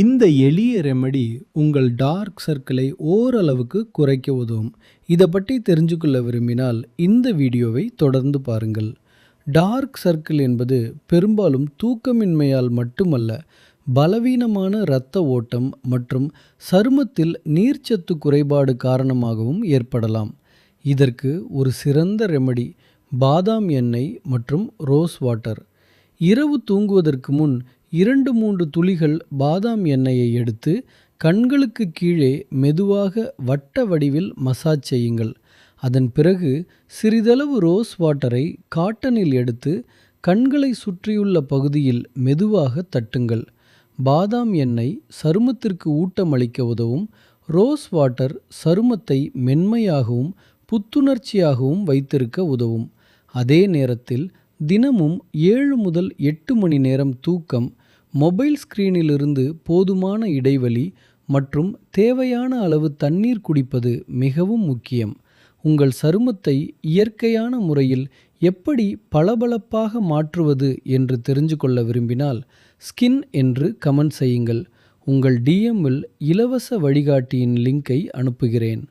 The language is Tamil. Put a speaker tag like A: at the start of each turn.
A: இந்த எளிய ரெமெடி உங்கள் டார்க் சர்க்கிளை ஓரளவுக்கு குறைக்க உதவும். இதை பற்றி தெரிஞ்சுக்கொள்ள விரும்பினால் இந்த வீடியோவை தொடர்ந்து பாருங்கள். டார்க் சர்க்கிள் என்பது பெரும்பாலும் தூக்கமின்மையால் மட்டுமல்ல, பலவீனமான இரத்த ஓட்டம் மற்றும் சருமத்தில் நீர்ச்சத்து குறைபாடு காரணமாகவும் ஏற்படலாம். இதற்கு ஒரு சிறந்த ரெமெடி பாதாம் எண்ணெய் மற்றும் ரோஸ் வாட்டர். இரவு தூங்குவதற்கு முன் 2-3 துளிகள் பாதாம் எண்ணெயை எடுத்து கண்களுக்கு கீழே மெதுவாக வட்ட வடிவில் மசாஜ் செய்யுங்கள். அதன் பிறகு சிறிதளவு ரோஸ் வாட்டரை காட்டனில் எடுத்து கண்களை சுற்றியுள்ள பகுதியில் மெதுவாக தட்டுங்கள். பாதாம் எண்ணெய் சருமத்திற்கு ஊட்டமளிக்க உதவும். ரோஸ் வாட்டர் சருமத்தை மென்மையாகவும் புத்துணர்ச்சியாகவும் வைத்திருக்க உதவும். அதே நேரத்தில் தினமும் 7 முதல் 8 மணி நேரம் தூக்கம், மொபைல் ஸ்கிரீனிலிருந்து போதுமான இடைவெளி மற்றும் தேவையான அளவு தண்ணீர் குடிப்பது மிகவும் முக்கியம். உங்கள் சருமத்தை இயற்கையான முறையில் எப்படி பளபளப்பாக மாற்றுவது என்று தெரிந்து கொள்ள விரும்பினால் ஸ்கின் என்று கமெண்ட் செய்யுங்கள். உங்கள் டிஎம்மில் இலவச வழிகாட்டியின் லிங்கை அனுப்புகிறேன்.